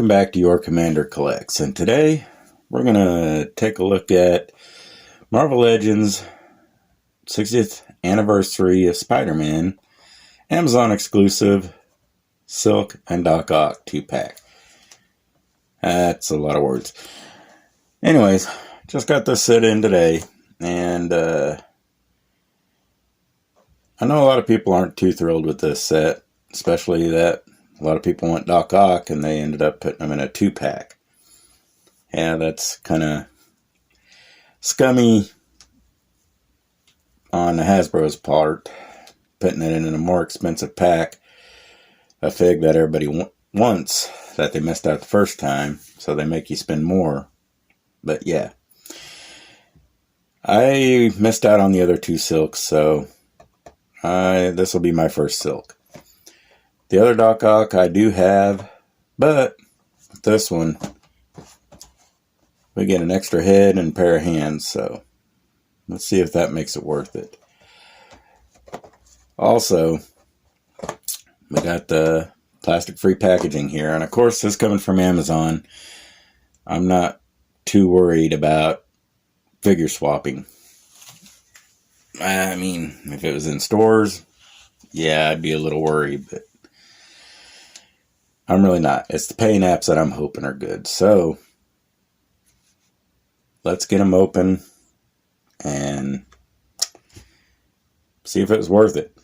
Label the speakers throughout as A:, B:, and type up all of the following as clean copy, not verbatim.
A: welcome back to Your Commander Collects, and today we're going to take a look at Marvel Legends 60th Anniversary of Spider-Man, Amazon exclusive, Silk and Doc Ock 2-pack. That's a lot of words. Anyways, just got this set in today, and I know a lot of people aren't too thrilled with this set, especially that a lot of people want Doc Ock and they ended up putting them in a 2-pack. Yeah, that's kind of scummy on Hasbro's part, putting it in a more expensive pack, a fig that everybody wants that they missed out the first time, so they make you spend more. But yeah, I missed out on the other two silks, so this will be my first silk. The other Doc Ock I do have, but with this one, we get an extra head and a pair of hands, so let's see if that makes it worth it. Also, we got the plastic-free packaging here, and of course, this coming from Amazon. I'm not too worried about figure swapping. I mean, if it was in stores, yeah, I'd be a little worried, but I'm really not. It's the paint apps that I'm hoping are good. So, let's get them open and see if it was worth it.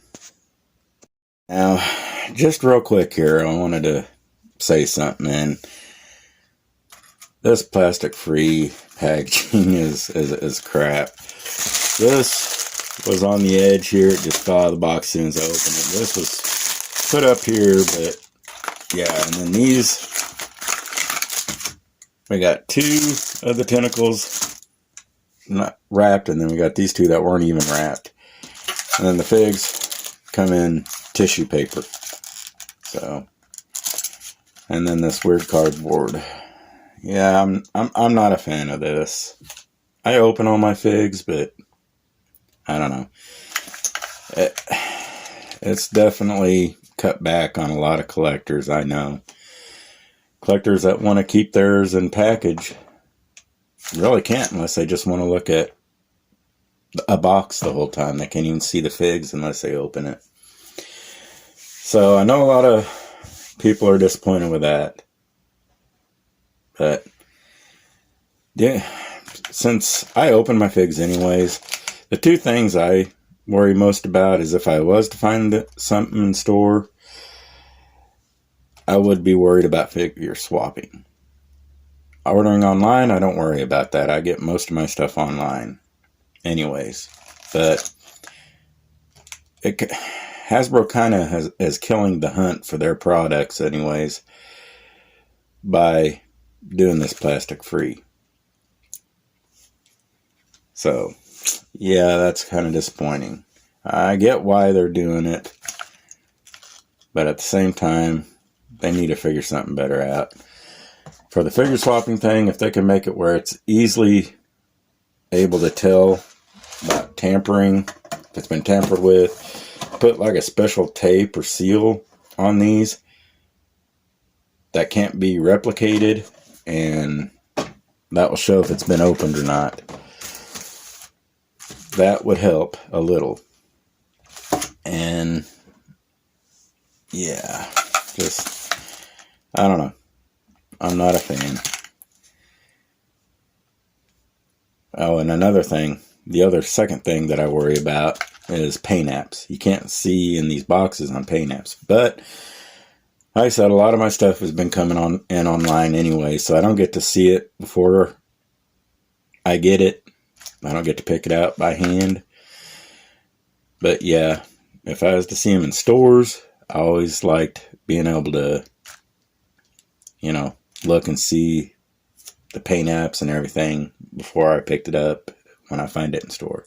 A: Now, just real quick here, I wanted to say something, and this plastic-free packaging is crap. This was on the edge here. It just fell out of the box as soon as I opened it. This was put up here, but yeah, and then these, we got two of the tentacles not wrapped, and then we got these two that weren't even wrapped. And then the figs come in tissue paper. So, and then this weird cardboard. Yeah, I'm not a fan of this. I open all my figs, but I don't know. It's definitely cut back on a lot of collectors, I know. Collectors that want to keep theirs in package really can't unless they just want to look at a box the whole time. They can't even see the figs unless they open it. So I know a lot of people are disappointed with that. But yeah, since I open my figs anyways, the two things I worry most about is if I was to find something in store, I would be worried about figure swapping. Ordering online, I don't worry about that. I get most of my stuff online anyways. But Hasbro kind of is killing the hunt for their products anyways by doing this plastic free. So yeah, that's kind of disappointing. I get why they're doing it, but at the same time, they need to figure something better out. For the figure swapping thing, if they can make it where it's easily able to tell about tampering, if it's been tampered with, put like a special tape or seal on these that can't be replicated, and that will show if it's been opened or not. That would help a little. And yeah, just, I don't know. I'm not a fan. Oh, and another thing, the second thing that I worry about is paint apps. You can't see in these boxes on paint apps. But like I said, a lot of my stuff has been coming online anyway, so I don't get to see it before I get it. I don't get to pick it out by hand. But yeah, if I was to see them in stores, I always liked being able to, you know, look and see the paint apps and everything before I picked it up when I find it in store.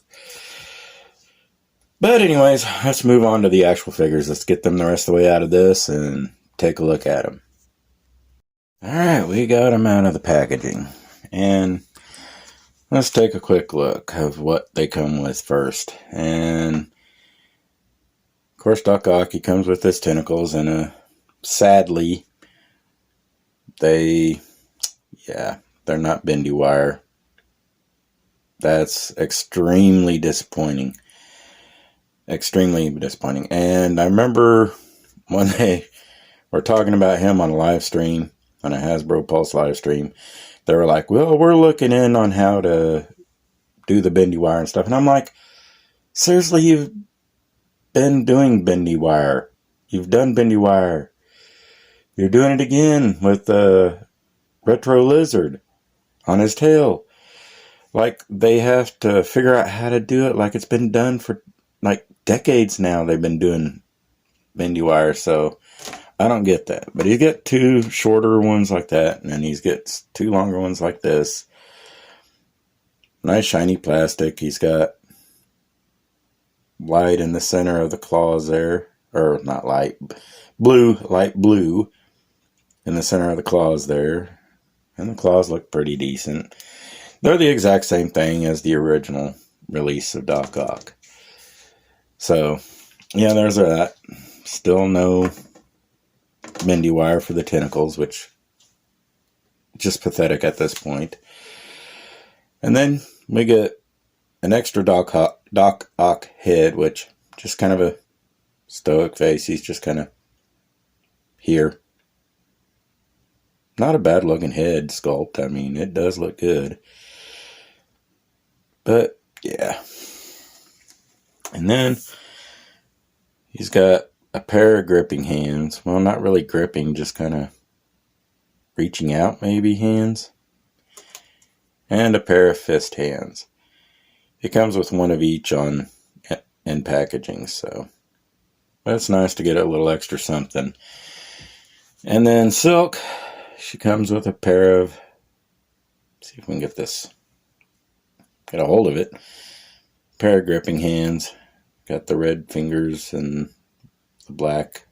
A: But anyways, let's move on to the actual figures. Let's get them the rest of the way out of this and take a look at them. Alright, we got them out of the packaging. And let's take a quick look of what they come with first. And of course, Doc Ock, he comes with his tentacles and a sadly they're not bendy wire. That's extremely disappointing. Extremely disappointing. And I remember when they were talking about him on a live stream, on a Hasbro Pulse live stream, they were like, well, we're looking in on how to do the bendy wire and stuff. And I'm like, seriously, you've been doing bendy wire. You've done bendy wire. You're doing it again with the retro lizard on his tail. Like, they have to figure out how to do it like it's been done for like decades now. They've been doing bendy wire, so I don't get that. But he's got two shorter ones like that, and then he's got two longer ones like this. Nice shiny plastic. He's got light in the center of the claws there. Or not light. Blue, light blue in the center of the claws there. And the claws look pretty decent. They're the exact same thing as the original release of Doc Ock. So, yeah, there's that. Still no bendy wire for the tentacles, which just pathetic at this point. And then we get an extra Doc Ock head, which just kind of a stoic face. He's just kind of here. Not a bad looking head sculpt. I mean, it does look good. But, yeah. And then he's got a pair of gripping hands. Well, not really gripping, just kind of reaching out maybe hands. And a pair of fist hands. It comes with one of each in packaging, so that's nice to get a little extra something. And then Silk, she comes with a pair of, let's see if we can get a hold of it. Pair of gripping hands. Got the red fingers and the black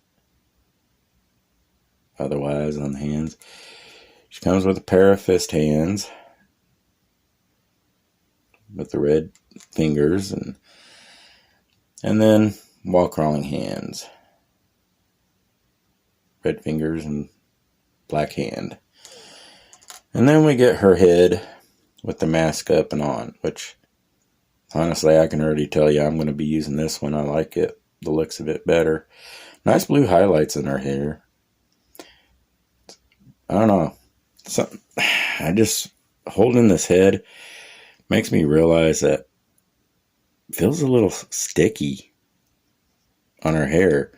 A: otherwise on the hands. She comes with a pair of fist hands with the red fingers and then wall crawling hands. Red fingers and black hand. And then we get her head with the mask up and on, which honestly I can already tell you I'm going to be using this one. I like it, the looks of it better. Nice blue highlights in her hair. I don't know. I just, holding this head makes me realize that it feels a little sticky on her hair.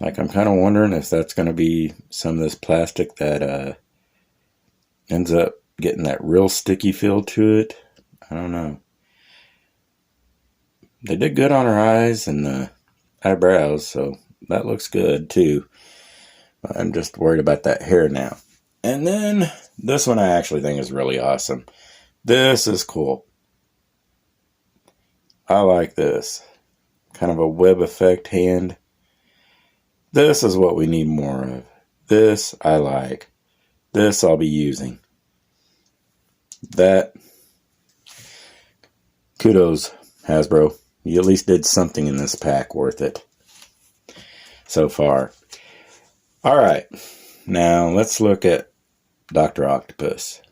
A: Like, I'm kind of wondering if that's going to be some of this plastic that ends up getting that real sticky feel to it. I don't know. They did good on her eyes and the eyebrows, so that looks good too. I'm just worried about that hair now. And then this one I actually think is really awesome. This is cool. I like this. Kind of a web effect hand. This is what we need more of. This I like. This I'll be using. That. Kudos, Hasbro. You at least did something in this pack worth it. So far. Alright. Now let's look at Dr. Octopus.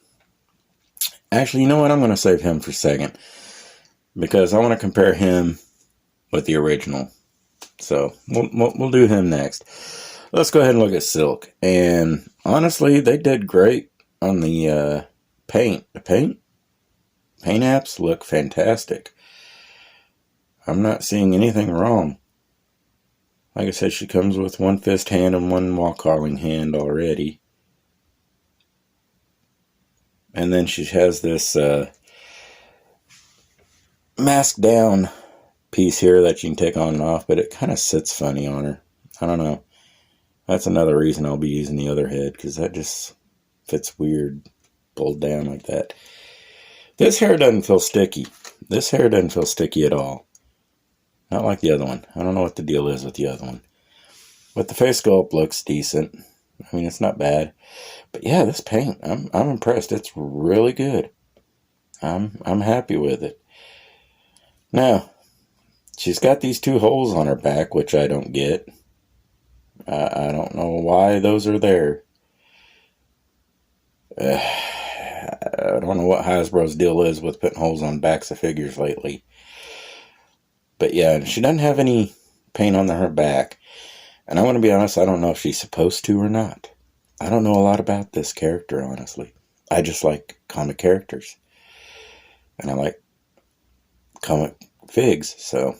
A: Actually, you know what? I'm going to save him for a second. Because I want to compare him with the original. So, we'll do him next. Let's go ahead and look at Silk. And honestly, they did great on the paint. The paint apps look fantastic. I'm not seeing anything wrong. Like I said, she comes with one fist hand and one wall crawling hand already. And then she has this mask down piece here that you can take on and off, but it kind of sits funny on her. I don't know. That's another reason I'll be using the other head, because that just fits weird pulled down like that. This hair doesn't feel sticky. This hair doesn't feel sticky at all. Not like the other one. I don't know what the deal is with the other one. But the face sculpt looks decent. I mean, it's not bad. But yeah, this paint, I'm impressed. It's really good. I'm happy with it. Now, she's got these two holes on her back, which I don't get. I don't know why those are there. I don't know what Hasbro's deal is with putting holes on backs of figures lately. But yeah, she doesn't have any paint on her back. And I want to be honest, I don't know if she's supposed to or not. I don't know a lot about this character, honestly. I just like comic characters. And I like comic figs, so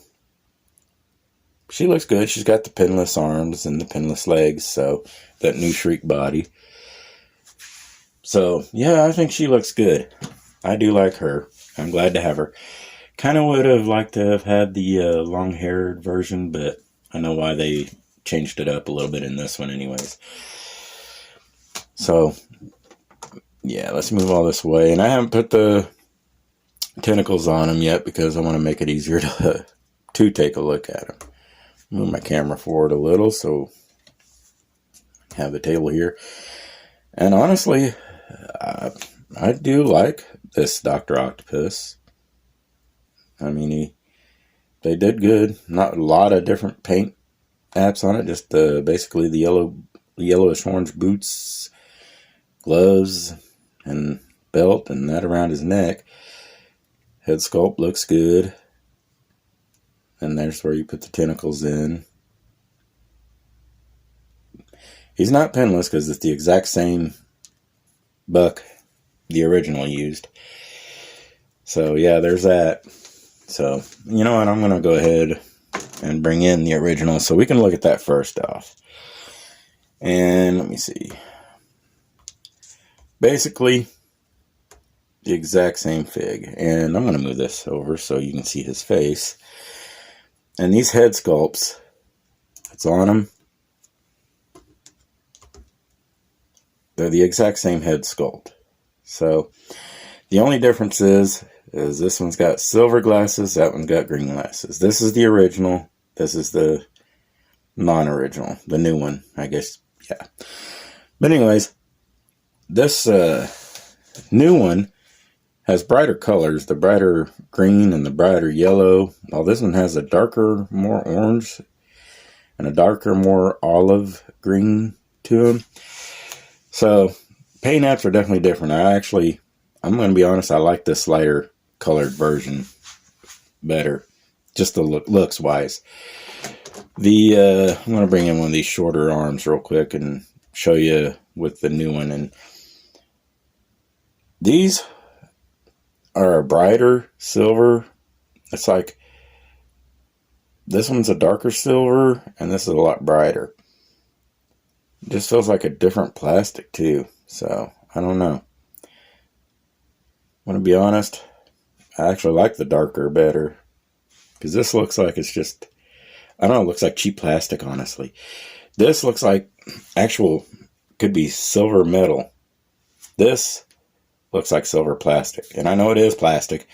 A: she looks good. She's got the pinless arms and the pinless legs, so that new Shriek body. So, yeah, I think she looks good. I do like her. I'm glad to have her. Kind of would have liked to have had the long-haired version, but I know why they changed it up a little bit in this one anyways. So, yeah, let's move all this away. And I haven't put the tentacles on them yet because I want to make it easier to take a look at them. Move my camera forward a little so I have the table here. And honestly, I do like this Dr. Octopus. I mean, they did good. Not a lot of different paint apps on it. Just basically the yellowish orange boots, gloves, and belt, and that around his neck. Head sculpt looks good. And there's where you put the tentacles in. He's not pinless because it's the exact same buck the original used. So yeah, there's that. So, you know what, I'm going to go ahead and bring in the original so we can look at that first off. And let me see. Basically, the exact same fig. And I'm going to move this over so you can see his face. And these head sculpts, it's on them. They're the exact same head sculpt. So, the only difference is this one's got silver glasses, that one's got green glasses. This is the original, this is the non-original, the new one, I guess, yeah. But anyways, this new one has brighter colors, the brighter green and the brighter yellow. While this one has a darker, more orange and a darker, more olive green to them. So, paint apps are definitely different. I'm going to be honest, I like this lighter colored version better. Just the looks wise. I'm going to bring in one of these shorter arms real quick and show you with the new one. And these are a brighter silver. It's like this one's a darker silver and this is a lot brighter. It just feels like a different plastic too. So, I don't know. I want to be honest, I actually like the darker better. Because this looks like it's just, I don't know, it looks like cheap plastic, honestly. This looks like actual, could be silver metal. This looks like silver plastic. And I know it is plastic.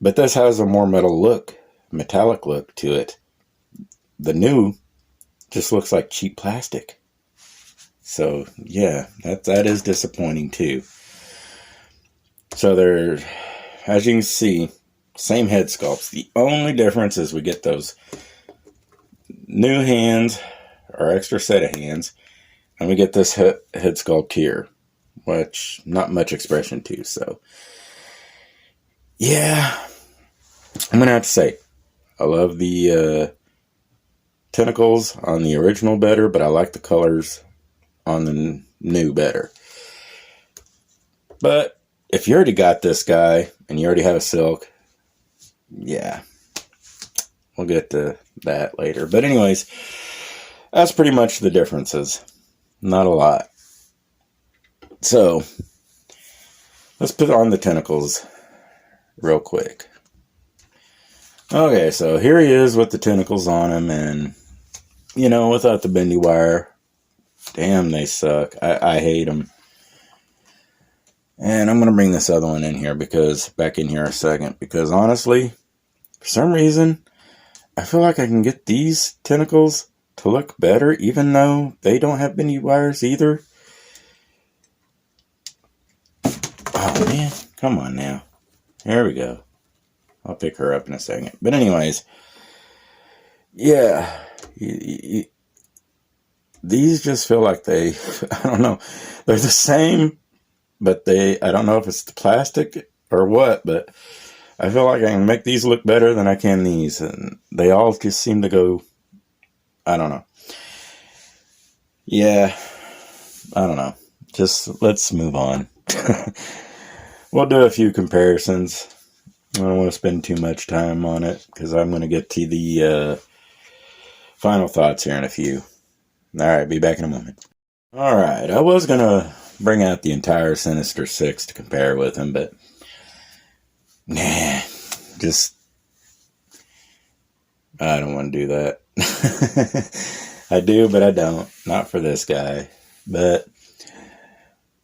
A: But this has a more metal look, metallic look to it. The new just looks like cheap plastic. So, yeah, that is disappointing too. So they're, as you can see, same head sculpts. The only difference is we get those new hands, or extra set of hands, and we get this head sculpt here, which not much expression to. So, yeah, I'm going to have to say, I love the tentacles on the original better, but I like the colors on the new better. But if you already got this guy and you already have a silk, yeah, we'll get to that later. But anyways, that's pretty much the differences. Not a lot. So, let's put on the tentacles real quick. Okay, so here he is with the tentacles on him, and, you know, without the bendy wire, damn, they suck. I hate them. And I'm going to bring this other one in here back in here a second, because honestly, for some reason, I feel like I can get these tentacles to look better, even though they don't have bendy wires either. Oh man, come on now. There we go. I'll pick her up in a second. But anyways, yeah, these just feel like I don't know, they're the same but I don't know if it's the plastic or what, but I feel like I can make these look better than I can these. And they all just seem to go, I don't know. Yeah, I don't know. Just let's move on. We'll do a few comparisons. I don't want to spend too much time on it because I'm going to get to the final thoughts here in a few. All right, be back in a moment. All right, I was going to bring out the entire Sinister Six to compare with him, but nah, just I don't want to do that. I do, but I don't. Not for this guy. But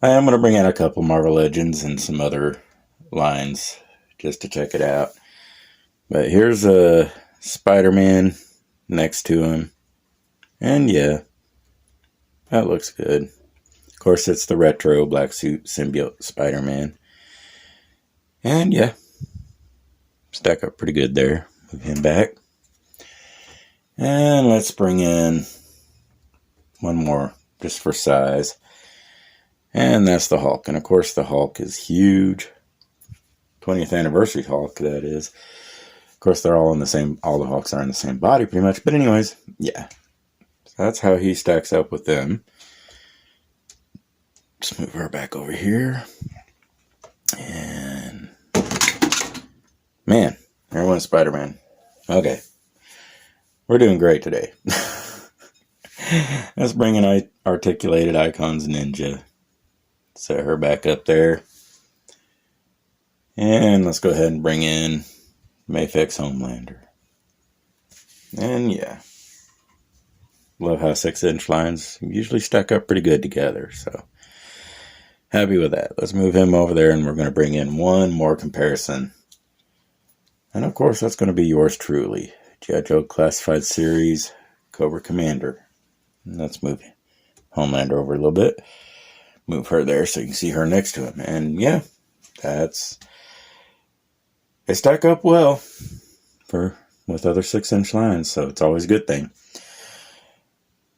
A: I am going to bring out a couple Marvel Legends and some other lines just to check it out. But here's a Spider-Man next to him. And yeah, that looks good. Of course, it's the retro black suit symbiote Spider-Man. And yeah, stack up pretty good there. Move him back. And let's bring in one more just for size. And that's the Hulk. And of course, the Hulk is huge. 20th anniversary Hulk, that is. Of course, they're all in the same, all the Hulks are in the same body pretty much. But anyways, yeah. So that's how he stacks up with them. Just move her back over here. And man, there went Spider-Man. Okay. We're doing great today. Let's bring in Articulated Icons Ninja. Set her back up there. And let's go ahead and bring in Mayfix Homelander. And yeah. Love how 6-inch lines usually stack up pretty good together. So happy with that. Let's move him over there and we're going to bring in one more comparison. And of course that's going to be yours truly. G.I. Joe Classified Series Cobra Commander. And let's move Homelander over a little bit. Move her there so you can see her next to him. And yeah, they stack up well with other 6-inch lines, so it's always a good thing.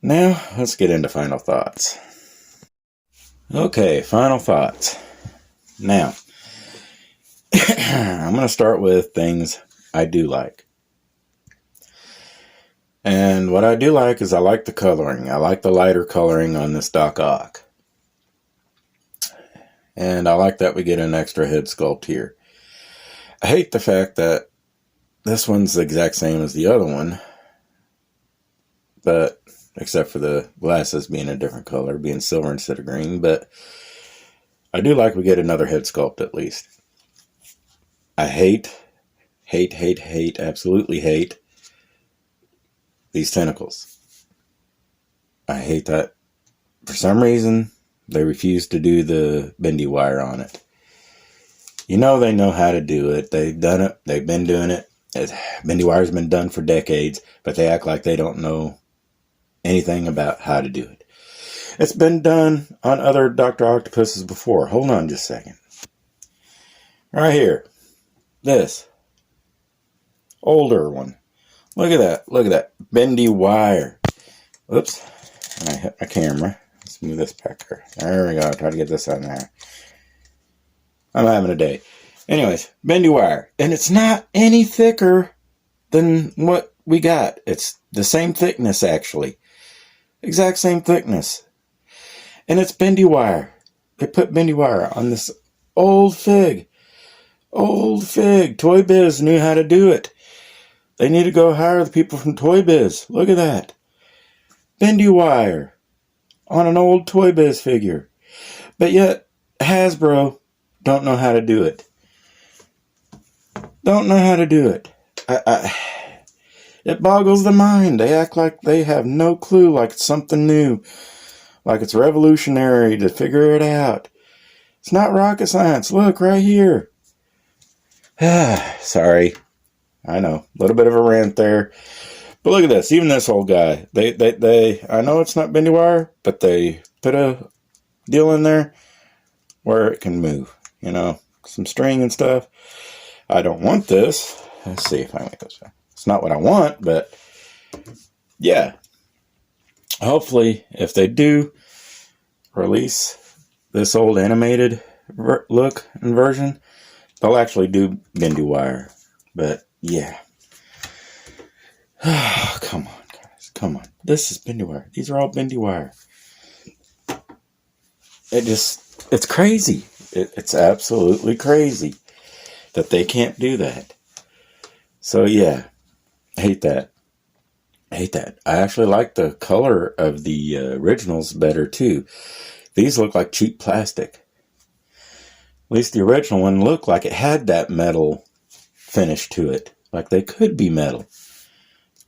A: Now, let's get into final thoughts. Okay, final thoughts. Now, I'm going to start with things I do like. And what I do like is I like the coloring. I like the lighter coloring on this Doc Ock. And I like that we get an extra head sculpt here. I hate the fact that this one's the exact same as the other one. But, except for the glasses being a different color, being silver instead of green. But I do like we get another head sculpt at least. I hate, absolutely hate these tentacles. I hate that. For some reason, they refuse to do the bendy wire on it. You know they know how to do it. They've done it. They've been doing it. Bendy wire's been done for decades, but they act like they don't know anything about how to do it. It's been done on other Dr. Octopuses before. Hold on just a second. Right here. This. Older one. Look at that. Look at that. Bendy wire. Oops. I hit my camera. Let's move this back here. There we go. Try to get this out of there. I'm having a day. Anyways, bendy wire. And it's not any thicker than what we got. It's the same thickness, actually. Exact same thickness. And it's bendy wire. They put bendy wire on this old fig. Old fig. Toy Biz knew how to do it. They need to go hire the people from Toy Biz. Look at that. Bendy wire on an old Toy Biz figure. But yet, Hasbro don't know how to do it. Don't know how to do it. It boggles the mind. They act like they have no clue, like it's something new. Like it's revolutionary to figure it out. It's not rocket science. Look, right here. Sorry. I know. A little bit of a rant there. But look at this. Even this old guy. They I know it's not bendy wire, but they put a deal in there where it can move. You know, some string and stuff. I don't want this. Let's see if I make this. It's not what I want, but yeah. Hopefully, if they do release this old animated look and version, they'll actually do bendy wire. But yeah. Come on, guys. Come on. This is bendy wire. These are all bendy wire. It's crazy. It's absolutely crazy that they can't do that. So yeah, I hate that. I actually like the color of the originals better too. These look like cheap plastic. At least the original one looked like it had that metal finish to it. Like they could be metal.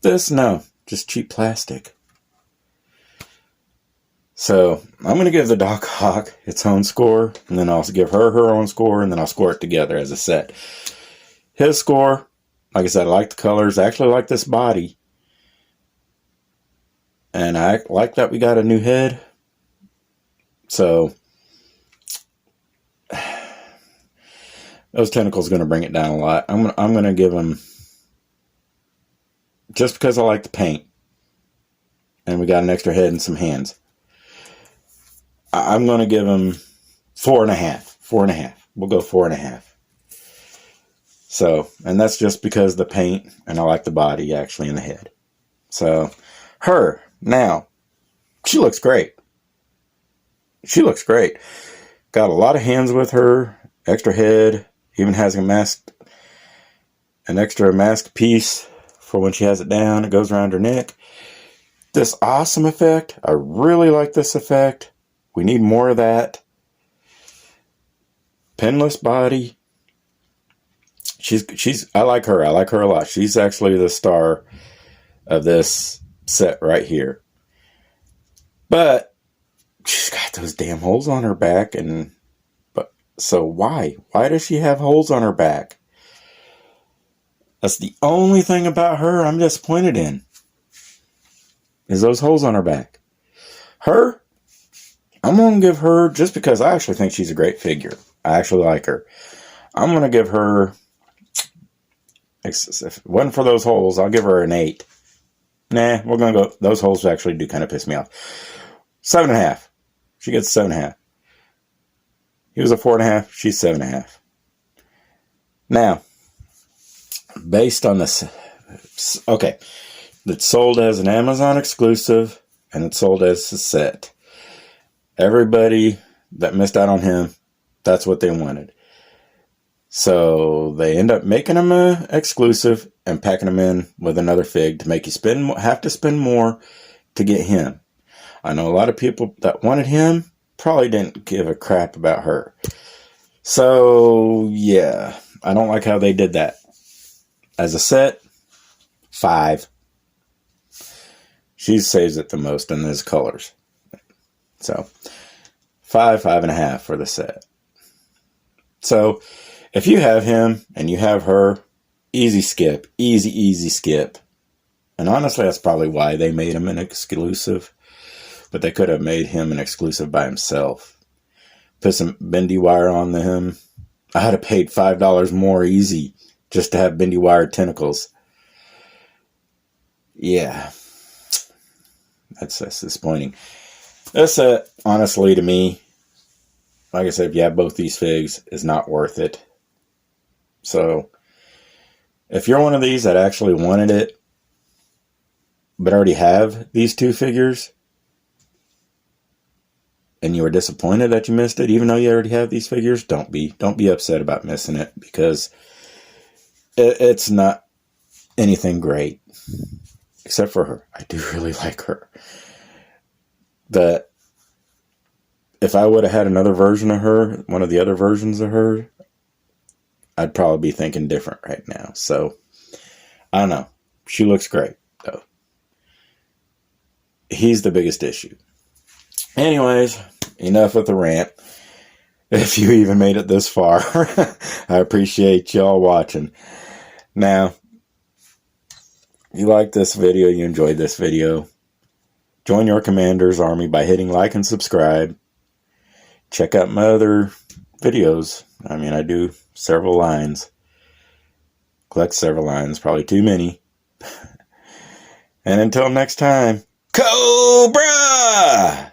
A: This, no. Just cheap plastic. So, I'm going to give the Doc Hawk its own score. And then I'll give her own score. And then I'll score it together as a set. His score, like I said, I like the colors. I actually like this body. And I like that we got a new head. So, those tentacles are going to bring it down a lot. I'm going to give him, just because I like the paint, and we got an extra head and some hands, I'm going to give him 4.5. 4.5. We'll go 4.5. So, and that's just because the paint, and I like the body actually in the head. So, her, now, she looks great. She looks great. Got a lot of hands with her, extra head, even has an extra mask piece for when she has it down. It goes around her neck. This awesome effect. I really like this effect. We need more of that. Pinless body. I like her. I like her a lot. She's actually the star of this set right here. But she's got those damn holes on her back, so why? Why does she have holes on her back? That's the only thing about her I'm disappointed in. Is those holes on her back. Her, I'm going to give her, just because I actually think she's a great figure. I actually like her. I'm going to give her, if it wasn't for those holes, I'll give her an 8. Nah, we're going to go, those holes actually do kind of piss me off. 7.5. She gets 7.5. He was a 4.5. She's 7.5. Now, based on this, okay, it's sold as an Amazon exclusive, and it's sold as a set. Everybody that missed out on him, that's what they wanted. So they end up making him an exclusive and packing him in with another fig to make you have to spend more to get him. I know a lot of people that wanted him probably didn't give a crap about her. So, yeah, I don't like how they did that. As a set, 5. She saves it the most in those colors. So, 5, 5.5 for the set. So, if you have him and you have her, easy skip. Easy skip. And honestly, that's probably why they made him an exclusive. But they could have made him an exclusive by himself. Put some bendy wire on him. I had to pay $5 more easy just to have bendy wire tentacles. Yeah. That's disappointing. This set, honestly, to me, like I said, if you have both these figs, is not worth it. So, if you're one of these that actually wanted it, but already have these 2 figures, and you were disappointed that you missed it, even though you already have these figures, don't be upset about missing it, because it's not anything great, except for her. I do really like her. But if I would have had another version of her, one of the other versions of her, I'd probably be thinking different right now. So, I don't know. She looks great, though. He's the biggest issue. Anyways, enough with the rant. If you even made it this far, I appreciate y'all watching. Now, if you like this video, you enjoyed this video, join your Commander's Army by hitting like and subscribe. Check out my other videos. I mean, I do several lines. Collect several lines, probably too many. And until next time, Cobra!